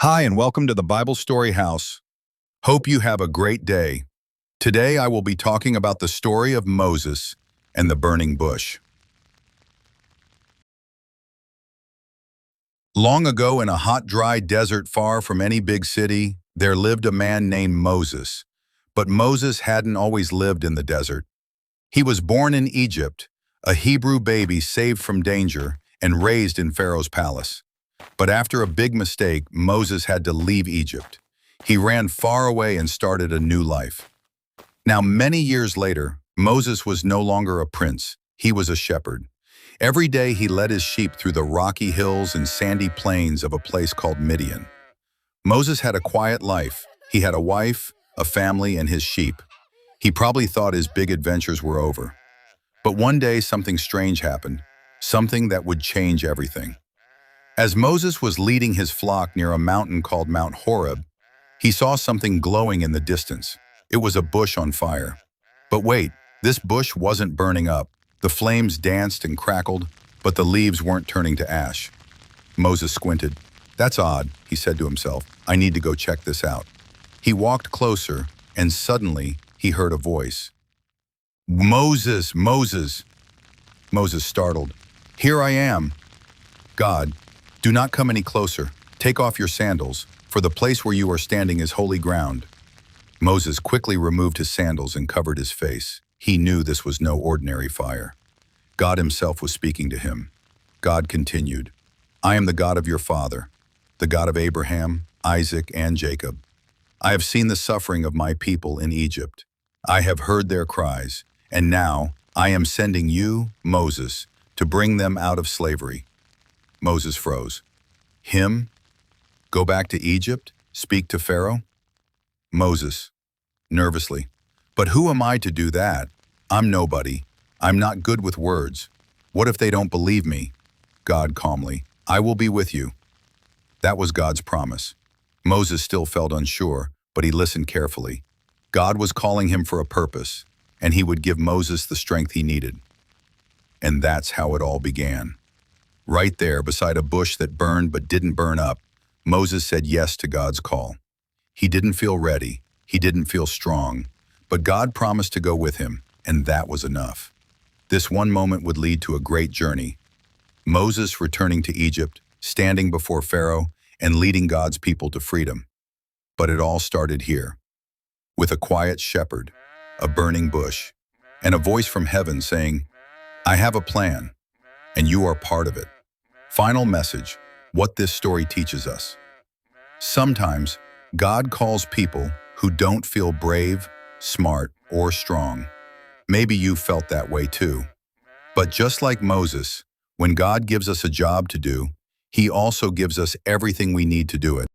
Hi, and welcome to the Bible Story House. Hope you have a great day. Today I will be talking about the story of Moses and the burning bush. Long ago, in a hot, dry desert far from any big city, there lived a man named Moses. But Moses hadn't always lived in the desert. He was born in Egypt, a Hebrew baby saved from danger and raised in Pharaoh's palace. But after a big mistake, Moses had to leave Egypt. He ran far away and started a new life. Now, many years later, Moses was no longer a prince. He was a shepherd. Every day he led his sheep through the rocky hills and sandy plains of a place called Midian. Moses had a quiet life. He had a wife, a family, and his sheep. He probably thought his big adventures were over. But one day something strange happened, something that would change everything. As Moses was leading his flock near a mountain called Mount Horeb, he saw something glowing in the distance. It was a bush on fire. But wait, this bush wasn't burning up. The flames danced and crackled, but the leaves weren't turning to ash. Moses squinted. "That's odd," he said to himself. "I need to go check this out." He walked closer, and suddenly he heard a voice. "Moses, Moses!" Moses startled. "Here I am." "God, do not come any closer. Take off your sandals, for the place where you are standing is holy ground." Moses quickly removed his sandals and covered his face. He knew this was no ordinary fire. God himself was speaking to him. God continued, "I am the God of your father, the God of Abraham, Isaac, and Jacob. I have seen the suffering of my people in Egypt. I have heard their cries, and now I am sending you, Moses, to bring them out of slavery." Moses froze. Him? Go back to Egypt? Speak to Pharaoh? Moses, nervously, "But who am I to do that? I'm nobody. I'm not good with words. What if they don't believe me?" God calmly, "I will be with you." That was God's promise. Moses still felt unsure, but he listened carefully. God was calling him for a purpose, and he would give Moses the strength he needed. And that's how it all began. Right there, beside a bush that burned but didn't burn up, Moses said yes to God's call. He didn't feel ready. He didn't feel strong. But God promised to go with him, and that was enough. This one moment would lead to a great journey. Moses returning to Egypt, standing before Pharaoh, and leading God's people to freedom. But it all started here, with a quiet shepherd, a burning bush, and a voice from heaven saying, "I have a plan, and you are part of it." Final message, what this story teaches us. Sometimes, God calls people who don't feel brave, smart, or strong. Maybe you felt that way too. But just like Moses, when God gives us a job to do, he also gives us everything we need to do it.